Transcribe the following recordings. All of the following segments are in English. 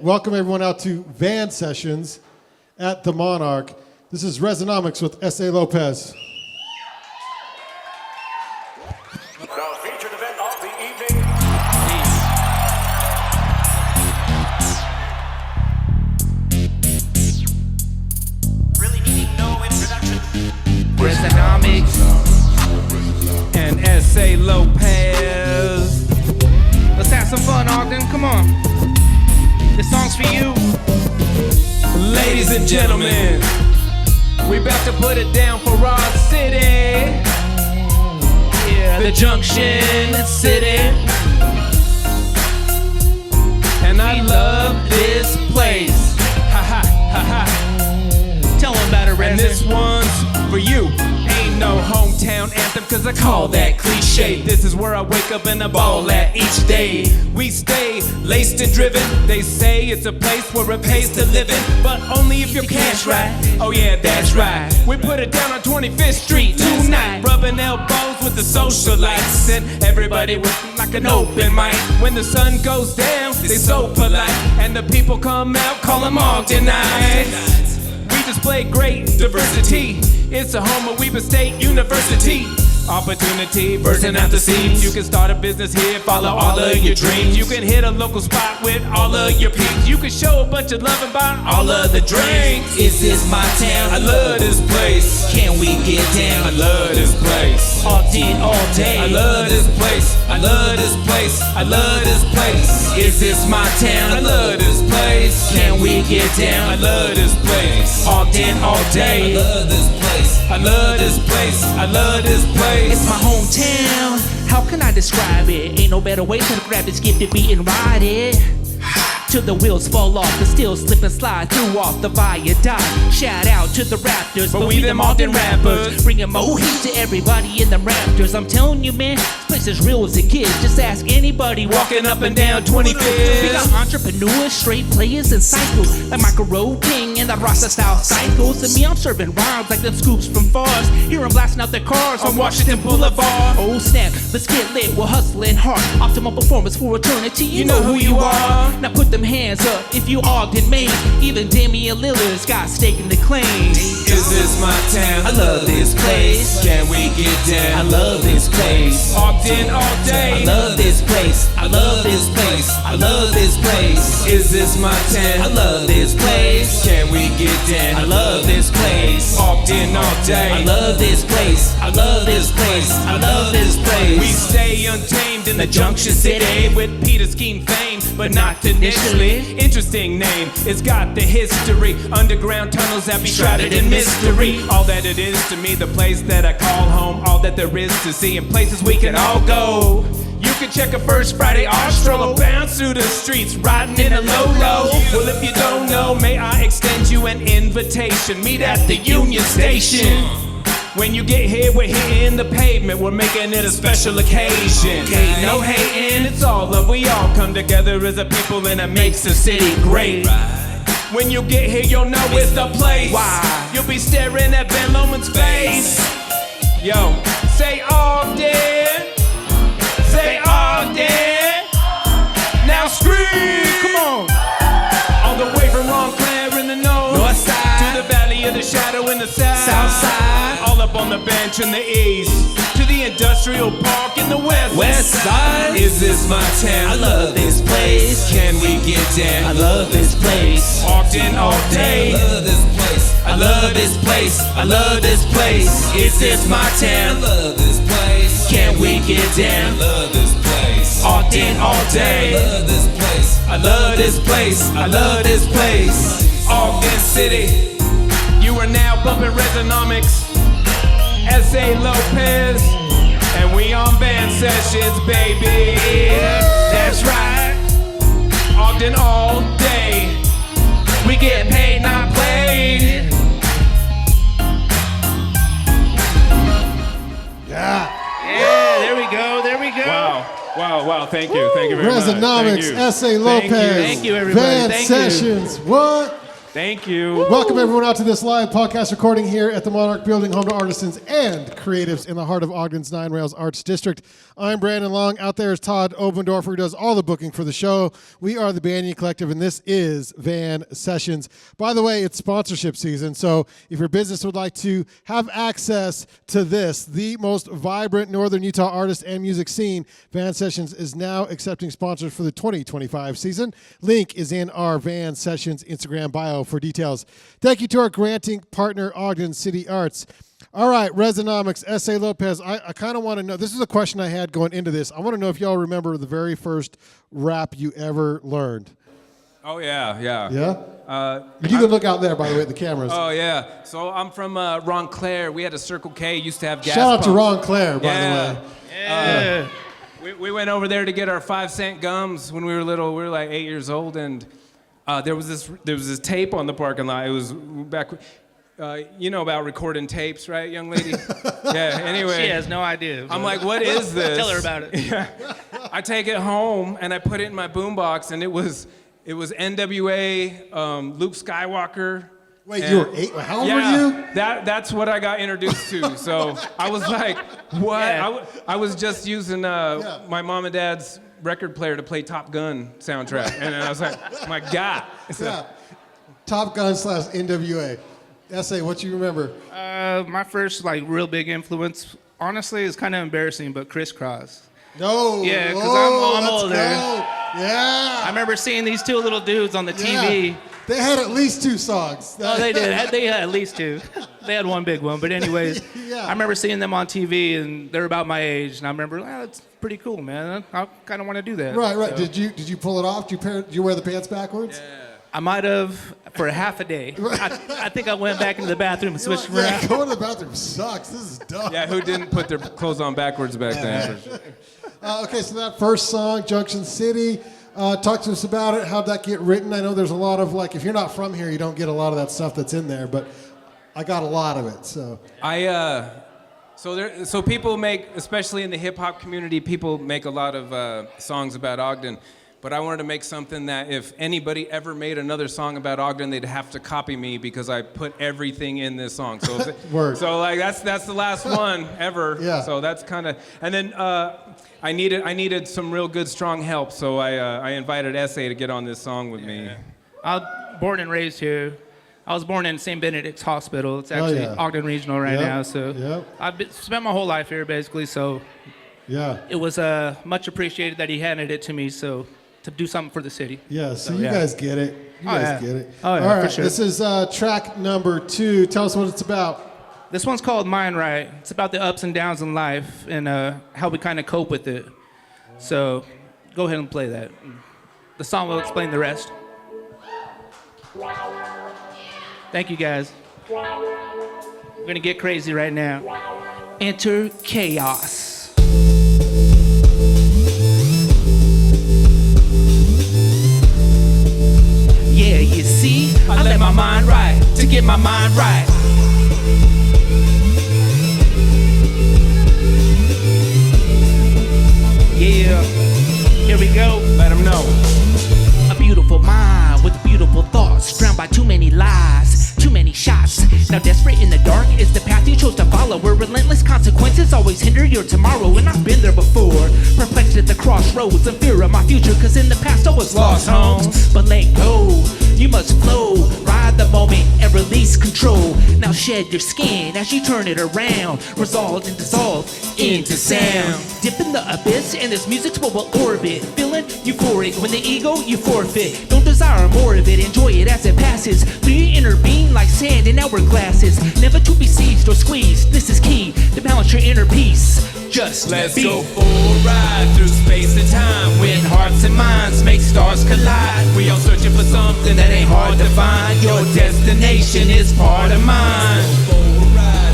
welcome everyone out to Van Sessions at the Monarch. This is Resonomics with S.A. Lopez. The featured event of the evening. Really needing no introduction. Resonomics and S.A. Lopez. Let's have some fun, Ogden. Come on. This song's for you. Ladies and gentlemen, we about to put it down for our city. Yeah, the Junction city. And I love this place. Ha ha ha ha. Tell them about it, Red. And this one's for you. Ain't no hometown anthem, cause I call that cliche. This is where I wake up and I ball at each day. We stay laced and driven. They say it's a place where it pays to live in, but only if you're cash right. Oh yeah, that's right. We put it down on 25th Street tonight, rubbing elbows with the socialites, and everybody with like an open mic. When the sun goes down, they so polite, and the people come out, call them Ogdenites. We display great diversity. It's a home of Weber State University. Opportunity bursting at the seams. You can start a business here, follow all of your dreams. You can hit a local spot with all of your peeps. You can show a bunch of love and buy all of the drinks. Is this my town? I love this place. Can we get down? I love this place. Ogden all day. I love this place. I love this place. I love this place. Is this my town? I love this place. Can we get down? I love this place. Ogden all day. I love this place. I love this place. I love this place. It's my hometown. How can I describe it? Ain't no better way to grab this gift to beat and ride it. Till the wheels fall off, but still slip and slide through off the viaduct. Shout out to the Raptors, but we them Ogden rappers. Bringing more heat to everybody in the Raptors. I'm telling you, man, this place is real as a kid. Just ask anybody walking up and down 25th. We got entrepreneurs, straight players, and cycles like Michael Rowe King and the Rasta style cycles. And me, I'm serving rhymes like them scoops from Fars. Hear them blasting out their cars on Washington Boulevard. Oh snap, let's get lit, we're hustling hard. Optimal performance for eternity, you know who you are. Now put them hands up if you Ogden made. Even Damian Lillard's got stake in the claim. Is this my town? I love this place. Can we get down? I love this place. Ogden all day. I love this place. I love this place. I love this place. Is this my town? I love this place. Can we get down? I love this place. Ogden all day. I love this place. I love this place. I love this place. We stay untamed in the Junction City with Peter Scheme fame, but not initially. Interesting name, it's got the history. Underground tunnels that be shrouded in mystery. All that it is to me, the place that I call home. All that there is to see, and places we can all go. You can check a First Friday art stroll, bounce through the streets, riding in a low-low. Well, if you don't know, may I extend you an invitation. Meet at the Union Station. When you get here, we're hitting the pavement. We're making it a special occasion. Ain't no hating, it's all love. We all come together as a people, and it makes the city great. When you get here, you'll know it's the place. Why? You'll be staring at Van Loman's face. Yo, say Ogden. Say Ogden. Now scream. Come on. All the way from Montclair in the north side to the valley of the shadow in the south side. All up on the bench in the east to the industrial park in the west side. Is this my town? I love this place. Can we get down? I love this place. Ogden all day. I love this place. I love this place. I love this place. Is this my town? I love this place. Can we get down? I love this place. Ogden all day. I love this place. I love this place. I love this place. Ogden City. You are now bumping Resonomics. S.A. Lopez. And we on Van Sessions, baby. That's right. Ogden all day. We get paid, not played. Yeah. There we go. There we go. Wow. Thank you very much. Resonomics, Thank you. S.A. Lopez. Thank you, everybody. Van Thank you. Sessions. What? Thank you. Welcome everyone out to this live podcast recording here at the Monarch Building, home to artisans and creatives in the heart of Ogden's Nine Rails Arts District. I'm Brandon Long. Out there is Todd Oberndorfer, who does all the booking for the show. We are the Banyan Collective, and this is Van Sessions. By the way, it's sponsorship season, so if your business would like to have access to this, the most vibrant Northern Utah artist and music scene, Van Sessions is now accepting sponsors for the 2025 season. Link is in our Van Sessions Instagram bio for details. Thank you to our granting partner, Ogden City Arts. All right, Resonomics, S.A. Lopez, I kind of want to know, this is a question I had going into this. I want to know if y'all remember the very first rap you ever learned. Oh, yeah. Yeah? You can look out there, by the way, at the cameras. Oh, yeah. So I'm from Ron Claire. We had a Circle K, used to have gas Shout out to pumps. Ron Claire, by the way. Yeah. We went over there to get our 5-cent gums when we were little. We were like 8 years old, and there was this tape on the parking lot. It was back, you know about recording tapes, right, young lady? Yeah. Anyway, She has no idea. I'm like, what is this? Tell her about it. Yeah. I take it home and I put it in my boombox, and it was NWA, Luke Skywalker. Wait, and- you were 8? How old were you? That's what I got introduced to. So I was like, what? Yeah. I was just using my mom and dad's record player to play Top Gun soundtrack. And then I was like, my God. So, Yeah. Top Gun / NWA. S.A., what you remember? My first real big influence, honestly, is kind of embarrassing, but Crisscross. No. Yeah, 'cause Whoa, I'm let's older. go. Yeah. I remember seeing these two little dudes on the TV. Yeah. They had at least 2 songs. Oh, they did. They had at least 2. They had one big one, but anyways, Yeah. I remember seeing them on TV, and they're about my age, and I remember, that's pretty cool, man. I kind of want to do that. Right. So, Did you pull it off? Did you wear the pants backwards? I might have for half a day. I think I went back into the bathroom and switched them around. Going to the bathroom sucks. This is dumb. yeah, who didn't put their clothes on backwards back then? Okay, so that first song, Junction City, talk to us about it. How'd that get written? I know there's a lot of, if you're not from here, you don't get a lot of that stuff that's in there, but I got a lot of it, so. So people make, especially in the hip hop community, people make a lot of songs about Ogden. But I wanted to make something that if anybody ever made another song about Ogden, they'd have to copy me because I put everything in this song. So, Word. So that's the last one ever. Yeah. So that's kind of, and then I needed some real good strong help. So I invited S.A. to get on this song with me. I was born and raised here. I was born in St. Benedict's Hospital. It's actually yeah. Ogden Regional right Yep, now. So yep. I've spent my whole life here, basically. So Yeah. it was much appreciated that he handed it to me. So to do something for the city. Yeah, so you yeah. guys get it. You guys yeah. get it. Oh, yeah, All right, for sure. this is track number 2. Tell us what it's about. This one's called Mind Right. It's about the ups and downs in life and how we kind of cope with it. So go ahead and play that. The song will explain the rest. Thank you, guys. We're gonna get crazy right now. Enter chaos. Yeah, you see, I let my mind right to get my mind right. Yeah, here we go. Let them know. A beautiful mind with beautiful thoughts, drowned by too many lies, too many shots. Now desperate in the dark is the path you chose to follow, where relentless consequences always hinder your tomorrow. And I've been there before, perplexed at the crossroads and fear of my future, cause in the past I was lost homes. But let go, you must flow, ride the moment and release control. Now shed your skin as you turn it around, resolve and dissolve into sound. Dip in the abyss and this music's what will orbit, feeling euphoric when the ego you forfeit. Don't desire more of it, enjoy it as it passes through your inner being like sand in hourglasses. Never to be seized or squeezed, this is key to balance your inner peace. Just Let's be. go for a ride through space and time. When hearts and minds make stars collide, we all searching for something that ain't hard to find. Your destination is part of mine.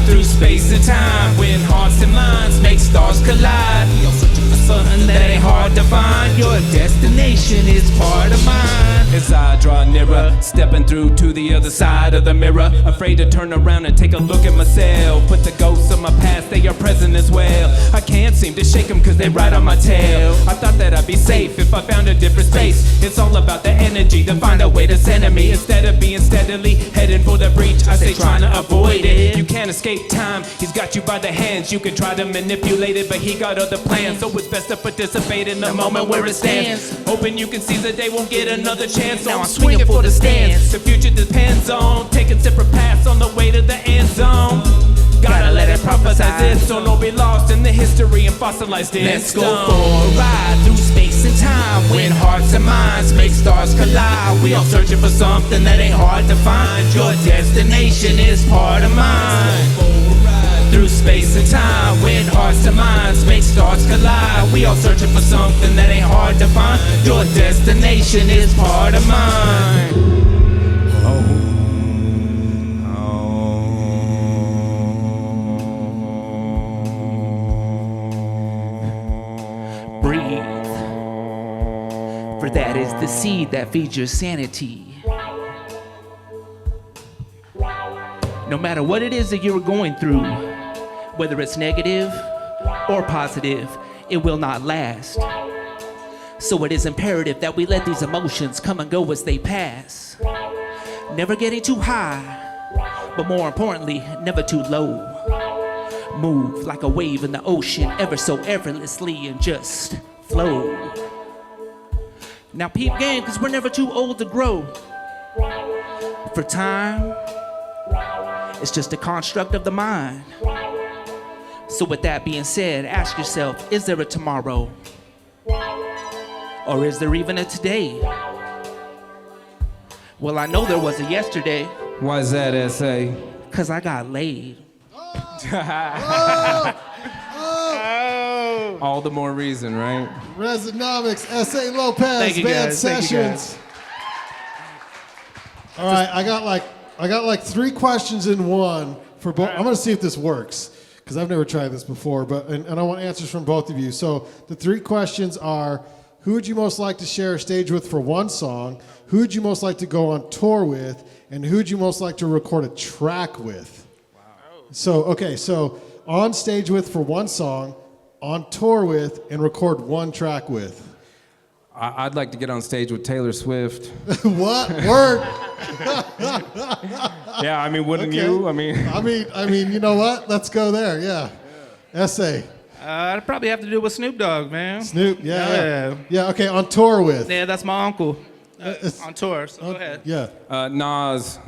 Through space and time, when hearts and minds make stars collide, we all searching for something that ain't hard to find. Your destination is part of mine. as I draw nearer, stepping through to the other side of the mirror, afraid to turn around and take a look at myself. But the ghosts of my past, they are present as well. I can't seem to shake them cause they ride on my tail. I thought that I'd be safe if I found a different space. It's all about the energy to find a way to center me. Instead of being steadily heading for the breach, I say trying to avoid it. You can't escape time, he's got you by the hands. You can try to manipulate it, but he got other plans. So it's best to participate in the moment where it stands, hoping you can see that they won't get another chance. So I'm swinging for the stands. The future depends on taking separate paths on the way to the end zone. Gotta let it prophesize this, so don't be lost in the history and fossilized in Let's stone. go for a ride through space and time. When hearts and minds make stars collide, we all searching for something that ain't hard to find. Your destination is part of mine. Through space and time, when hearts and minds make stars collide, we all searching for something that ain't hard to find. Your destination is part of mine. Breathe, for that is the seed that feeds your sanity. No matter what it is that you're going through, whether it's negative or positive, it will not last. So it is imperative that we let these emotions come and go as they pass. Never getting too high, but more importantly, never too low. Move like a wave in the ocean, ever so effortlessly, and just flow. Now peep game, cause we're never too old to grow. For time, it's just a construct of the mind. So with that being said, ask yourself, is there a tomorrow? Or is there even a today? Well, I know there was a yesterday. Why is that, S.A.? Cause I got laid. All the more reason, right? Resonomics, S.A. Lopez, Thank you, Band guys. Thank you, guys. Sessions. All right, I got like 3 questions in one for both. I'm gonna see if this works because I've never tried this before, but and I want answers from both of you. So the 3 questions are: who would you most like to share a stage with for one song? Who would you most like to go on tour with? And who would you most like to record a track with? Wow. So on stage with for one song, on tour with, and record one track with. I'd like to get on stage with Taylor Swift. What? Word? Yeah, I mean, wouldn't Okay. you? I mean, you know what? Let's go there. Yeah. S.A. I'd probably have to do it with Snoop Dogg, man. Snoop. Yeah. Yeah. Okay. On tour with. Yeah, that's my uncle. On tour, so go ahead. Yeah. Nas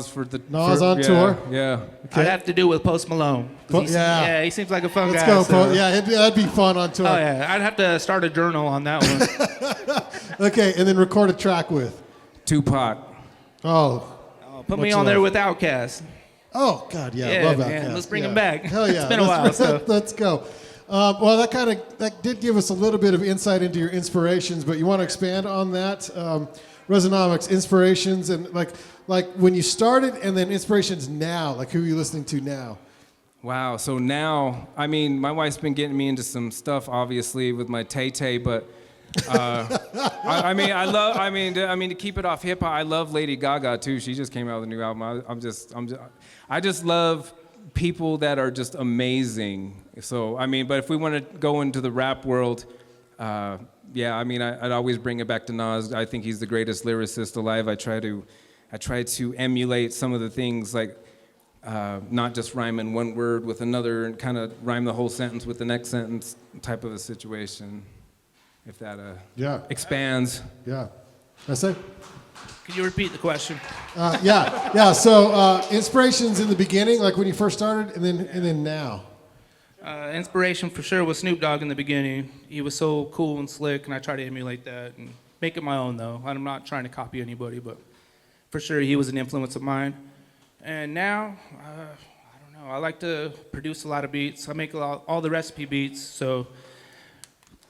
for the Nas on yeah, tour? Yeah. I'd have to do it with Post Malone. Yeah. He seems like a fun Let's guy. go. so- Yeah, that'd be fun on tour. Oh yeah, I'd have to start a journal on that one. Okay, and then record a track with. Tupac. Oh. Put me Much on there love. with Outkast. Oh God, yeah, Yeah, love man, Outkast. let's bring yeah. him back. Hell yeah, It's been a while, so. Let's go. Well, that did give us a little bit of insight into your inspirations, but you want to expand on that? Resonomics, inspirations, and like when you started, and then inspirations now. Like who are you listening to now? Wow. So now, I mean, my wife's been getting me into some stuff, obviously, with my Tay-Tay, but I mean, to keep it off hip hop, I love Lady Gaga too. She just came out with a new album. I just love people that are just amazing. So I mean, but if we want to go into the rap world, yeah, I mean, I'd always bring it back to Nas. I think he's the greatest lyricist alive. I try to emulate some of the things, like not just rhyming one word with another and kind of rhyme the whole sentence with the next sentence type of a situation. If that expands. Yeah. I say. Can you repeat the question? Yeah. So inspirations in the beginning, like when you first started, and then now. Inspiration for sure was Snoop Dogg in the beginning. He was so cool and slick, and I try to emulate that and make it my own, though. I'm not trying to copy anybody, but for sure he was an influence of mine. And now, I don't know, I like to produce a lot of beats. I make all the recipe beats, so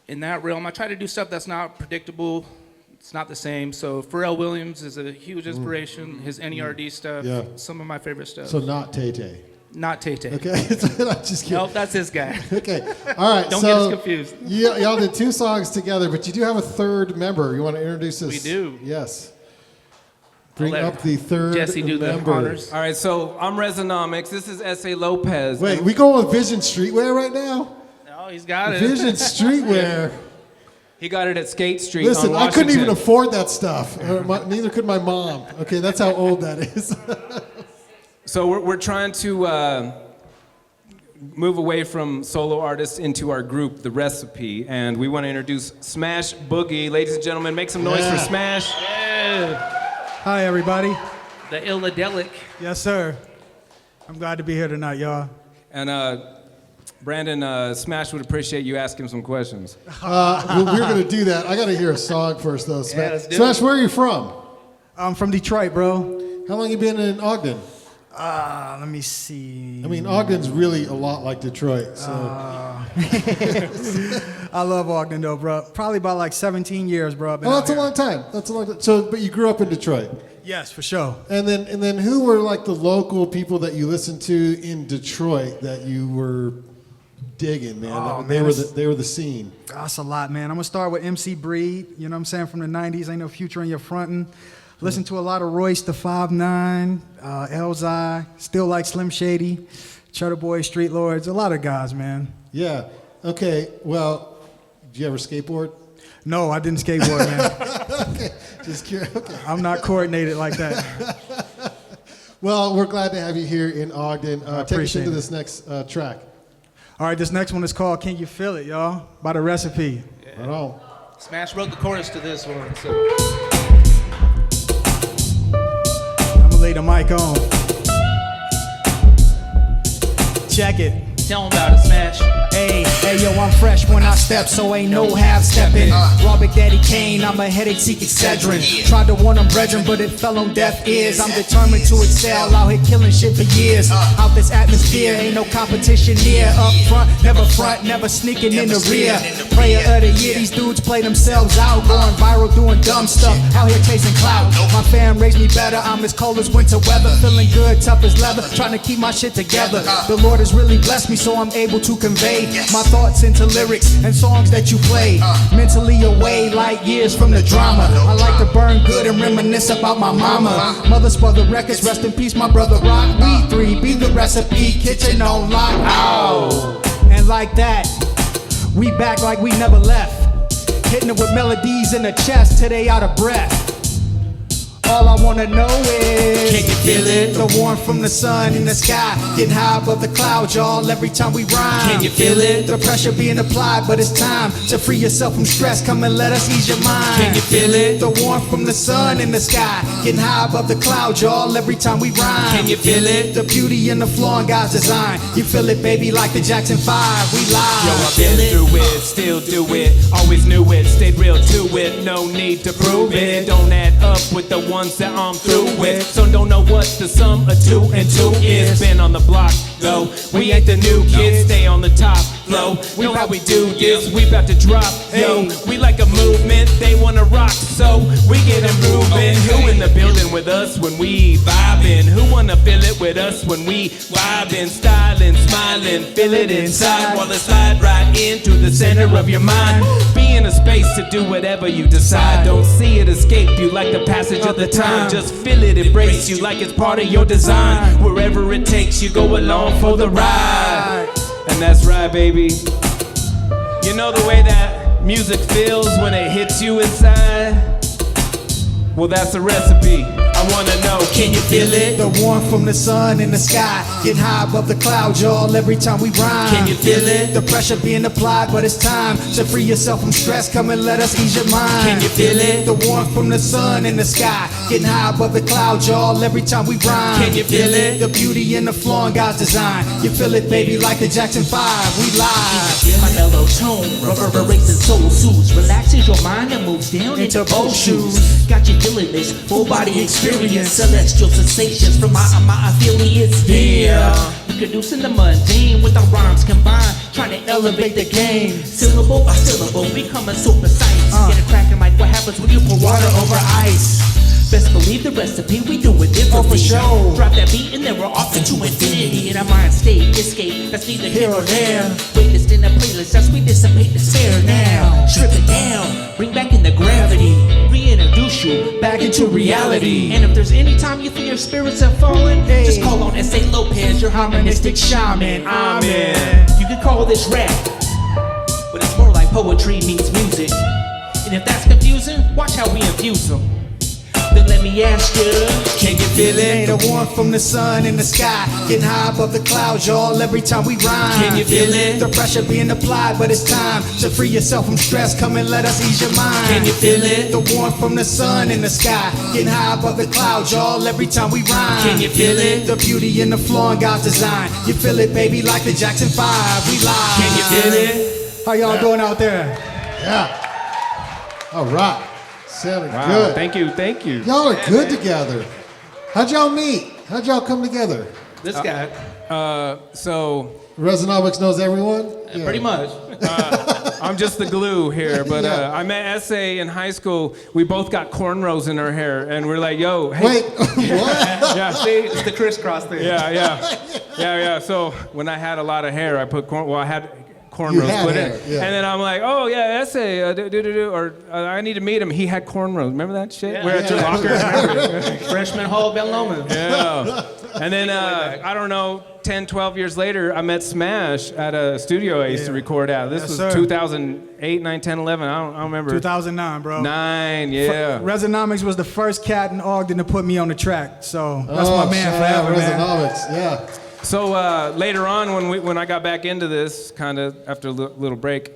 in that realm, I try to do stuff that's not predictable. It's not the same. So Pharrell Williams is a huge inspiration. His NERD stuff, some of my favorite stuff. So not Tay-Tay. Not Tay-Tay. Okay, I'm just kidding. Nope, that's his guy. Okay, all right. Don't so get us confused. Y'all did 2 songs together, but you do have a third member. You want to introduce us? We do. Yes. Bring let up the third Jesse do the member. honors. All right, so I'm Resonomics. This is S.A. Lopez. Wait, we going with Vision Streetwear right now? Oh, he's got it. Vision Streetwear. He got it at Skate Street Listen, on I couldn't even Washington. afford that stuff. Neither could my mom. Okay, that's how old that is. So we're trying to move away from solo artists into our group, The Recipe, and we want to introduce Smash Boogie. Ladies and gentlemen, make some noise for Smash. Hi, everybody. The Illadelic. Yes, sir. I'm glad to be here tonight, y'all. And Brandon, Smash would appreciate you asking some questions. Well, we're going to do that. I got to hear a song first, though. Smash, let's do Smash, where are you from? I'm from Detroit, bro. How long you been in Ogden? Let me see. I mean, Ogden's really a lot like Detroit. So I love Ogden, though, bro. Probably about like 17 years, bro. I've been that's out a long time. That's a long time. So, but you grew up in Detroit. Yes, for sure. And then who were like the local people that you listened to in Detroit that you were digging, man? Oh, They man, were the scene. That's a lot, man. I'm going to start with MC Breed, you know what I'm saying, from the 90s. Ain't no future in your frontin'. Listen to a lot of Royce the 5'9", Elzai, still like Slim Shady, Cheddar Boy, Street Lords, a lot of guys, man. Yeah. Okay. Well, did you ever skateboard? No, I didn't skateboard, man. Okay. Just curious. Okay. I'm not coordinated like that. Well, we're glad to have you here in Ogden. Take us appreciate into it. this next track. All right, this next one is called Can You Feel It, y'all, by The Recipe. Right on. Smash wrote the chorus to this one. So. I'm gonna lay the mic on. Check it. Tell him about it, Smash. Hey, yo, I'm fresh when I step, so ain't no half stepping. Raw Big Daddy Kane, I'm a headache seek Excedrin. Tried to warn them brethren, but it fell on deaf ears. I'm determined to excel, out here killing shit for years. Out this atmosphere, ain't no competition near. Up front, never sneaking in the rear. Player of the year, these dudes play themselves out. Going viral, doing dumb stuff, out here chasing clout. My fam raised me better, I'm as cold as winter weather. Feeling good, tough as leather, trying to keep my shit together. The Lord has really blessed me, so I'm able to convey my thoughts into lyrics and songs that you play. Mentally away, light years from the drama. I like to burn good and reminisce about my mama. Mother spell the records, rest in peace, my brother Rock. We three, be the recipe, kitchen on lock. Ow. And like that, we back like we never left. Hitting it with melodies in the chest till they out of breath. All I wanna know is, can you feel it? The warmth from the sun in the sky, getting high above the clouds, y'all, every time we rhyme. Can you feel it? The pressure being applied, but it's time to free yourself from stress. Come and let us ease your mind. Can you feel it? The warmth from the sun in the sky, getting high above the clouds, y'all, every time we rhyme. Can you feel it? The beauty in the flaw in God's design. You feel it, baby, like the Jackson 5. We live. Yo, I've been through it, still do it. Always knew it, stayed real to it. No need to prove it. Don't add up with the ones that I'm through with. So don't know what the sum of 2 and 2 is. Been on the block though, we ain't the new kids. Stay on the top flow, know how we do this. We about to drop, yo. We like a movement, they wanna rock, so we get 'em moving. Who in the building with us when we vibing? Who wanna feel it with us when we vibing? Styling, smiling, feel it inside while it slide right into the center of your mind. Be in a space to do whatever you decide. Don't see it escape you like the passage of the time. Just feel it embrace you like it's part of your design. Wherever it takes you, go along for the ride. And that's right, baby. You know the way that music feels when it hits you inside? Well, that's a recipe. I wanna know, can you feel it? The warmth from the sun in the sky, getting high above the clouds, y'all, every time we rhyme. Can you feel it? The pressure being applied, but it's time to free yourself from stress. Come and let us ease your mind. Can you feel it? The warmth from the sun in the sky, getting high above the clouds, y'all, every time we rhyme. Can you feel it? The beauty in the flaw in God's design. You feel it, baby, like the Jackson 5. We live. My mellow tone reverberates in soul soothes, relaxes your mind and moves down into both shoes. Got you feeling this full body experience, celestial sensations from my affiliates. Yeah, producing the mundane with our rhymes combined, trying to elevate the game. Syllable by syllable, becoming so precise. Get a cracking like what happens when you pour water over ice. Best believe the recipe, we do it differently. For sure. Drop that beat and then we're off into infinity. In our mind state, escape, that's neither here or there. Waitlist in a playlist as we dissipate despair now. Strip it down, bring back in the gravity. Reintroduce you back into reality. And if there's any time you think your spirits have fallen, just call on S.A. Lopez, your harmonistic shaman. Amen. You can call this rap, but it's more like poetry meets music. And if that's confusing, watch how we infuse them. Then let me ask you, can you feel it? The warmth from the sun in the sky, getting high above the clouds, y'all, every time we rhyme. Can you feel it? The pressure being applied, but it's time to free yourself from stress. Come and let us ease your mind. Can you feel it? The warmth from the sun in the sky, getting high above the clouds, y'all, every time we rhyme. Can you feel it? The beauty in the flaw in God's design. You feel it, baby, like the Jackson 5. We live. Can you feel it? How y'all doing out there? Yeah. All right. Sounded Wow, good. thank you. Y'all are good together. How'd y'all meet? How'd y'all come together? This guy, So Resonomics knows everyone? Yeah. pretty much. I'm just the glue here, but Yeah. I met S.A. in high school. We both got cornrows in our hair, and we're like, yo, hey. Wait, what? Yeah, See, it's the crisscross thing. yeah. So when I had a lot of hair, I put I had cornrows You had put hair, in. yeah. And then I'm like, oh, yeah, S.A., I need to meet him. He had cornrows. Remember that shit? Yeah. We're at your locker. Freshman Hall, Belnoma. Yeah. And then, I don't know, 10, 12 years later, I met Smash at a studio I used to record at. This Yes, was sir. 2008, 9, 10, 11. I don't remember. 2009, bro. 9, yeah. Resonomics was the first cat in Ogden to put me on the track, so that's Oh, my man shout out forever, man. Resonomics, yeah. So later on, when I got back into this, kind of after a little break,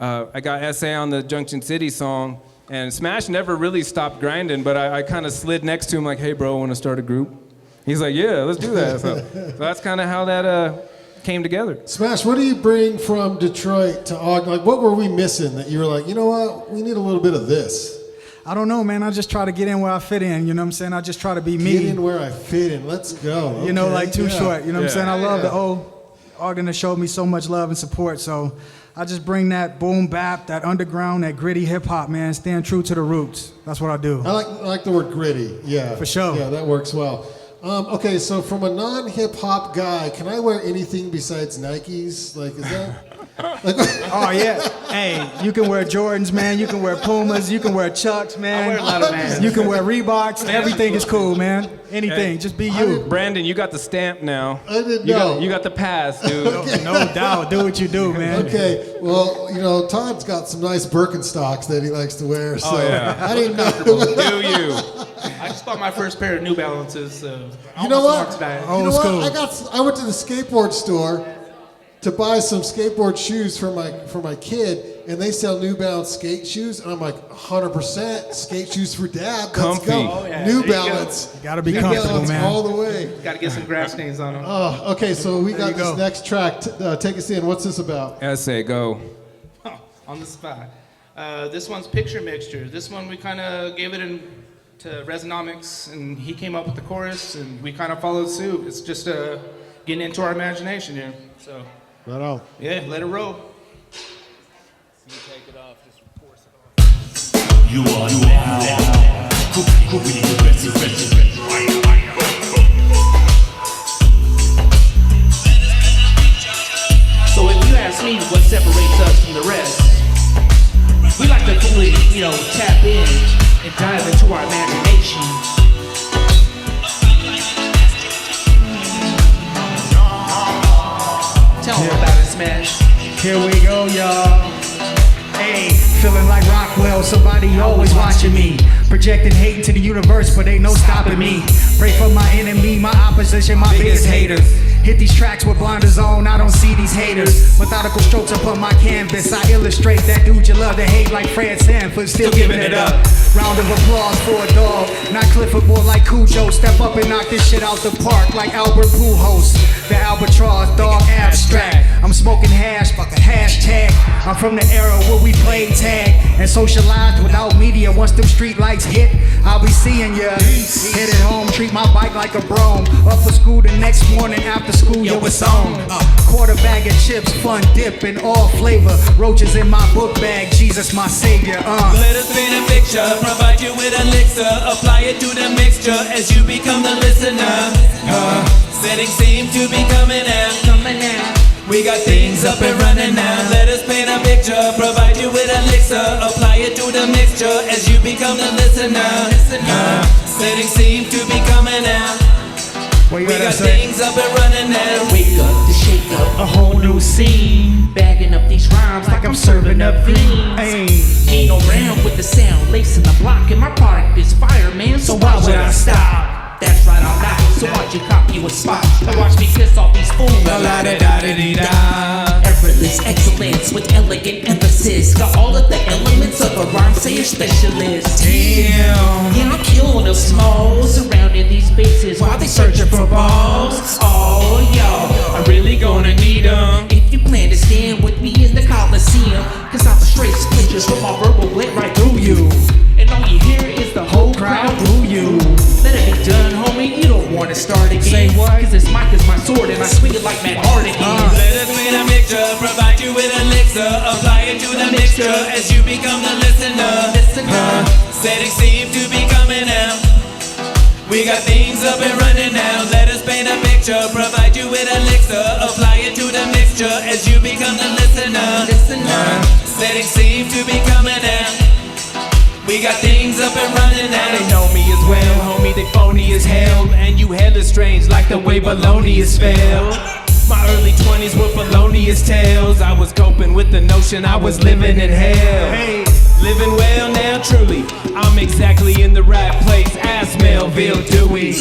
I got S.A. on the Junction City song, and Smash never really stopped grinding, but I kind of slid next to him like, hey, bro, want to start a group? He's like, yeah, let's do that. So that's kind of how that came together. Smash, what do you bring from Detroit to Ogden? Like, what were we missing that you were like, you know what, we need a little bit of this? I don't know, man. I just try to get in where I fit in. You know what I'm saying? I just try to be me. Get in where I fit in. Let's go. You know, Okay, like Too yeah. Short. You know what I'm saying? I love Yeah. the old Ogden that showed me so much love and support. So I just bring that boom bap, that underground, that gritty hip hop, man. Staying true to the roots. That's what I do. I like the word gritty. Yeah. For sure. Yeah, that works well. Okay, so from a non-hip hop guy, can I wear anything besides Nikes? Like, is that? Oh yeah. Hey, you can wear Jordans, man. You can wear Pumas. You can wear Chucks, man. I wear a lot of Vans. You can wear Reeboks. Everything is cool, man. Anything. Just be you. Brandon, you got the stamp now. I didn't know. You got the pass, dude. No doubt. Do what you do, man. Okay, well, you know, Todd's got some nice Birkenstocks that he likes to wear, so yeah. I didn't know. Do you? I just bought my first pair of New Balances. So You know what? Today. You know Old what? school. I went to the skateboard store to buy some skateboard shoes for my kid, and they sell New Balance skate shoes, and I'm like, 100% skate shoes for dad. Let's Comfy. go. Oh, yeah. New There you Balance. You gotta be New comfortable, Balance man. all the way. Got to get some grass stains on them. Oh, okay, so we got you this go. next track. Take us in. What's this about? S.A., go. On the spot. This one's Picture Mixture. This one we kind of gave it to Resonomics, and he came up with the chorus, and we kind of followed suit. It's just getting into our imagination here. So, Right on. yeah, let it roll. So if you ask me what separates us from the rest, we like to fully, tap in and dive into our imagination. Tell them about it, Smash. Here we go, y'all. Hey, feeling like Rockwell, somebody always watching me. Projecting hate to the universe, but ain't no stopping me. Pray for my enemy, my opposition, my biggest haters. Hit these tracks with blinders on, I don't see these haters. Methodical strokes upon my canvas, I illustrate that dude you love to hate like Fred Sanford, still giving it up. Round of applause for a dog, not Clifford, more like Cujo. Step up and knock this shit out the park like Albert Pujols. The albatross, dog abstract. I'm smoking hash, fucking hashtag. I'm from the era where we played tag and socialized without media. Once them street lights hit, I'll be seeing ya. Headed home, treat my bike like a brome. Up for school the next morning after school, yo, it's on. Quarter bag of chips, fun dip and all flavor. Roaches in my book bag, Jesus my savior. Let us paint a picture, provide you with elixir, apply it to the mixture as you become the listener. Settings seem to be coming out. We got things up and running now. Let us paint a picture, provide you with elixir, apply it to the mixture as you become the listener. Settings seem to be coming out. What you We gotta got say? things up and running now. Wake up to shake up a whole new scene. Bagging up these rhymes like I'm serving up beans. Hey. Ain't no round with the sound, lacing the block, and my product is fire, man. So why would I stop? That's right, I'm out. So watch you copy a spot and watch me piss off these fools. La-la-da-da-da-da. Effortless excellence with elegant emphasis. Got all of the elements of a rhyme sayer specialist. Damn. Yeah, I'm killing them small, surrounding these bases while they searching for balls. Oh, yo, I'm really gonna need them. if you plan to stand with me in the Coliseum, cause I'm a straight splinters from my verbal blade right through you. And all you hear is the whole crowd boo you. Let it be done, homie, you don't wanna start again. Say what? Cause this mic is my sword and I swing it like Matt Hardigan. Let us paint a picture, provide you with elixir, apply it to the mixture as you become the listener. Settings seem to be coming out. We got things up and running now. Let us paint a picture, provide you with elixir, apply it to the mixture as you become the listener. Settings seem to be coming out. We got things up and running now. They know me as well, homie, they phony as hell. And you hella strange like the way baloney is spelled. My early 20s were felonious tales. I was coping with the notion I was living in hell. Living well now, truly, I'm exactly in the right place. Ask Melville Dewey.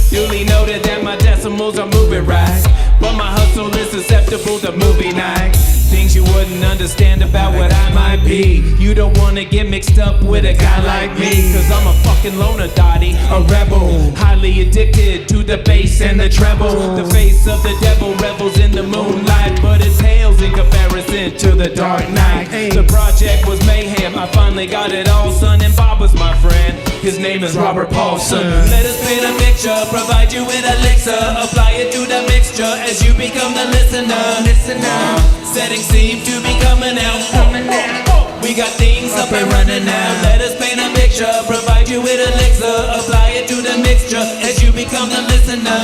Duly noted that my decimals are moving right, but my hustle is susceptible to movie night. Things you wouldn't understand about what I might be. You don't wanna get mixed up with a guy like me, cause I'm a fucking loner dotty, a rebel, highly addicted to the bass and the treble. The face of the devil revels in the moonlight, but it pales in comparison to the dark night. The project was mayhem, I finally got it all, son, and Bob was my friend. His name is Robert Paulson. Let us paint a picture, provide you with elixir, apply it to the mixture as you become the listener. Settings seem to be coming out. We got things up and running now. Let us paint a picture, provide you with elixir, apply it to the mixture as you become the listener.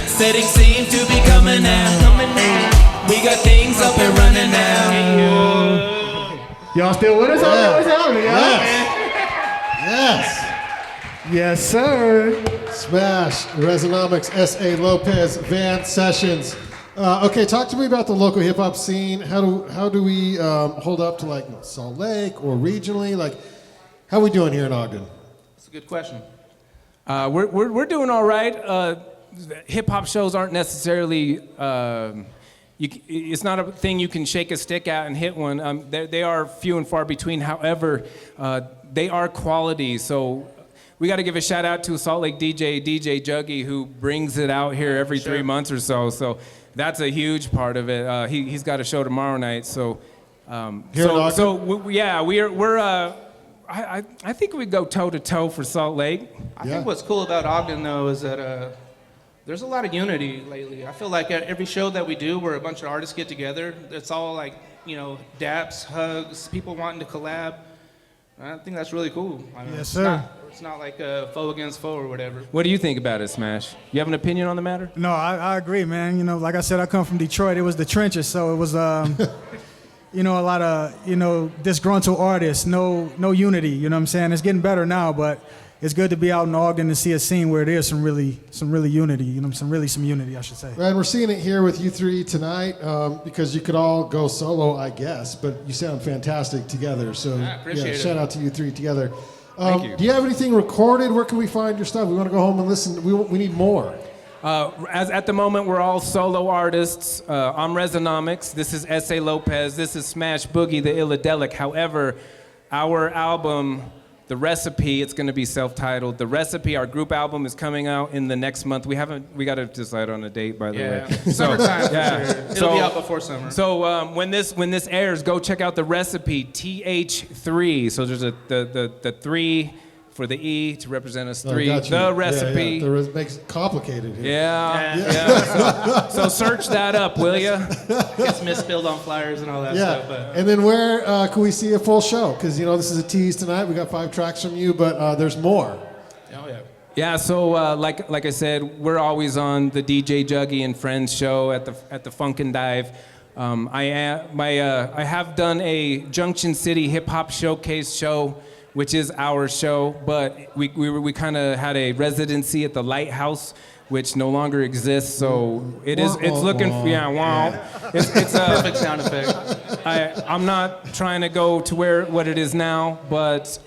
Settings seem to be coming out. We got things up and running now. Y'all still with us? Yeah. What's happening, y'all? Yes. Yes, sir. Smash, Resonomics, S.A. Lopez, Van Sessions. Okay, talk to me about the local hip hop scene. How do we hold up to like Salt Lake or regionally? Like, how are we doing here in Ogden? That's a good question. We're doing all right. Hip hop shows aren't necessarily. It's not a thing you can shake a stick at and hit one. They are few and far between. However, they are quality. So we got to give a shout out to Salt Lake DJ Juggy, who brings it out here every 3 months or so. So that's a huge part of it. He's got a show tomorrow night. So I think we go toe to toe for Salt Lake. I think what's cool about Ogden, though, is that there's a lot of unity lately. I feel like at every show that we do where a bunch of artists get together, it's all like, daps, hugs, people wanting to collab. I think that's really cool. I mean, Yes, sir. It's not like a foe against foe or whatever. What do you think about it, Smash? You have an opinion on the matter? No, I agree, man. Like I said, I come from Detroit. It was the trenches, so it was, a lot of, disgruntled artists, no unity. You know what I'm saying? It's getting better now, but it's good to be out in Ogden and see a scene where there's some really unity. Some unity, I should say. And we're seeing it here with you three tonight because you could all go solo, I guess, but you sound fantastic together. So appreciate it. Shout out to you three together. Thank you. Do you have anything recorded? Where can we find your stuff? We want to go home and listen. We need more. As at the moment, we're all solo artists. I'm Resonomics. This is S.A. Lopez. This is Smash Boogie, the Illadelic. However, our album, The Recipe, it's going to be self-titled. The Recipe, our group album, is coming out in the next month. We got to decide on a date, by the way. Summertime, for sure. It'll be out before summer. So when this airs, go check out The Recipe, Th3. So there's the 3 for the E to represent us 3. Got you. The Recipe. It makes it complicated here. Yeah. So search that up, will ya? Gets misspelled on flyers and all that stuff. But And then where can we see a full show? Because this is a tease tonight. We got 5 tracks from you, but there's more. oh yeah. Yeah. So like I said, we're always on the DJ Juggy and Friends show at the Funk and Dive. I have done a Junction City hip hop showcase show which is our show, but we kind of had a residency at the Lighthouse, which no longer exists. So it's looking it's a Perfect sound effect. I'm not trying to go to what it is now, but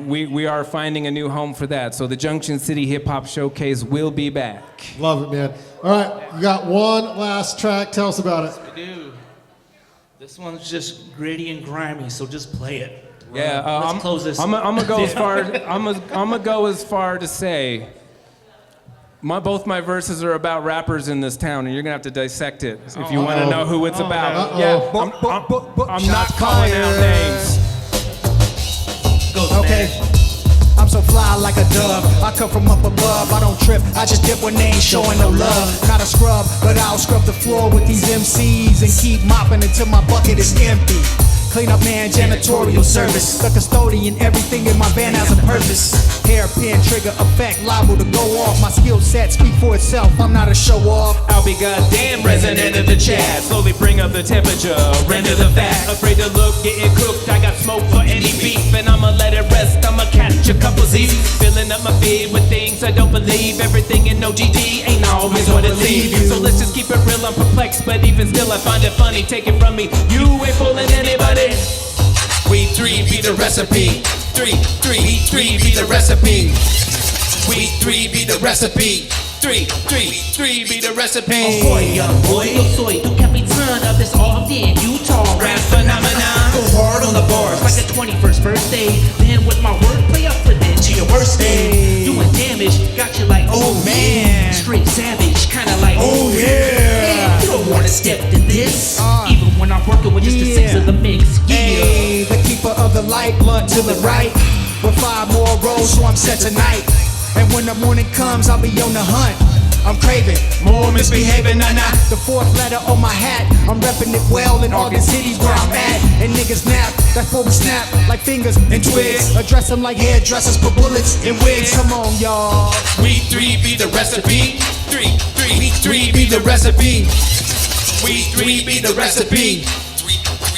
we are finding a new home for that. So the Junction City Hip Hop Showcase will be back. Love it, man. All right, you got one last track. Tell us about it. I do. This one's just gritty and grimy, so just play it. Yeah, Let's close this. I'm gonna go as far. I'm gonna go as far to say, both my verses are about rappers in this town, and you're gonna have to dissect it if you want to know who it's about. Yeah, I'm not calling out names. Okay. I'm so fly like a dove. I come from up above. I don't trip. I just dip when they ain't showing no love. Not a scrub, but I'll scrub the floor with these MCs and keep mopping until my bucket is empty. Clean up man, janitorial service. The custodian, everything in my van has a purpose. Hairpin, trigger effect, liable to go off. My skill set speak for itself, I'm not a show off. I'll be goddamn resident of the chat. Slowly bring up the temperature, render the fact. Afraid to look, getting cooked. I got smoke for any beef, and I'ma let it rest. I'ma catch a couple Z's. Filling up my feed with things I don't believe. Everything in OGD ain't always what it leaves. So let's just keep it real, I'm perplexed, but even still I find it funny. Take it from me, you ain't fooling anybody. We three be the recipe. Three be the recipe. We three be the recipe. Three be the recipe. Oh boy, young boy, yo soy tu capitán of this Ogden, Utah Rap phenomenon. Go hard on the bars like a 21st birthday. Then with my wordplay, I flip it to your worst day. Doing damage, got you like, oh man. Straight savage, kinda like, oh yeah. You don't wanna step to this, even when I'm working with just the six of the mix. Hey, the keeper of the light, blunt to the right. With 5 more rolls, so I'm set tonight. And when the morning comes, I'll be on the hunt. I'm craving More misbehaving, nah. the 4th letter on my hat. I'm repping it well in all the cities where I'm at. And niggas nap, that's where we snap like fingers and twigs. Address them like hairdressers for bullets and wigs. Come on, y'all. We three be the recipe. Three be the recipe. We three be the recipe.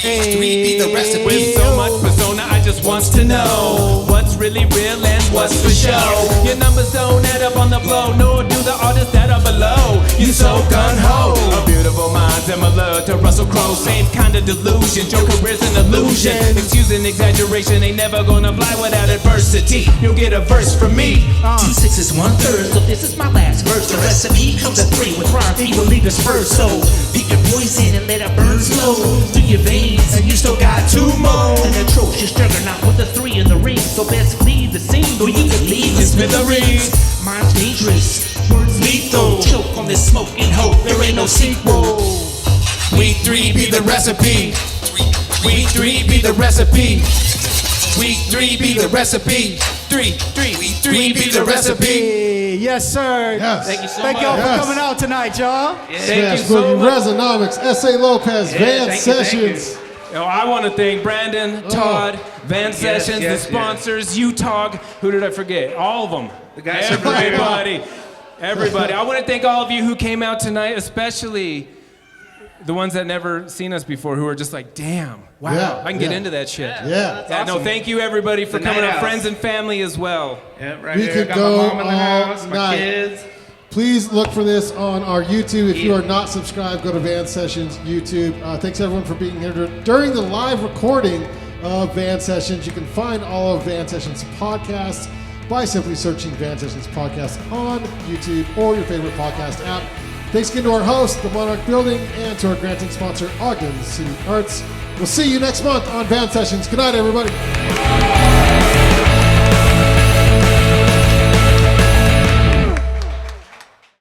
Three be the recipe. With so much persona, I just wants to know what's really real and what's for show. Your numbers don't add up on the blow, nor do the artists that are below. You so gun-ho. A beautiful mind, similar to Russell Crowe. Same kind of delusion, your career's an illusion. Excusing exaggeration, ain't never gonna fly without adversity. You'll get a verse from me. 2 6 1/3, so this is my last verse. The recipe comes at 3 with rhymes, evil leaders first. So pick your poison and let it burn slow through your veins, and you still got 2 more. An atrocious juggernaut with a 3 in the ring. So best leave the scene, or you can leave the smithereens. Mine's dangerous, words lethal. Choke on this smoke and hope there ain't no sequel. We three be the recipe. We three be the recipe. We three be the recipe. Three be the recipe. Yes, sir. Yes. Thank you so Thank much. y'all Yes. for coming out tonight, y'all. Smash you so Boogie, much. Resonomics, S.A. Lopez, Van thank you, thank Sessions. I want to thank Brandon, Todd, Van Sessions, yes, the sponsors, UTOG. Who did I forget? All of them. The guys are great. Everybody. I want to thank all of you who came out tonight, especially the ones that never seen us before, who are just like, damn, wow, Yeah, I can get yeah. into that shit. Yeah. That's No, awesome. thank you everybody for The coming night up, house. friends and family as well. Yeah, right We here. could Got go my mom in the all house, my night. kids. Please look for this on our YouTube. If you are not subscribed, go to Van Sessions YouTube. Thanks everyone for being here during the live recording of Van Sessions. You can find all of Van Sessions podcasts by simply searching Van Sessions podcast on YouTube or your favorite podcast app. Thanks again to our host, the Monarch Building, and to our granting sponsor, Ogden City Arts. We'll see you next month on Van Sessions. Good night, everybody.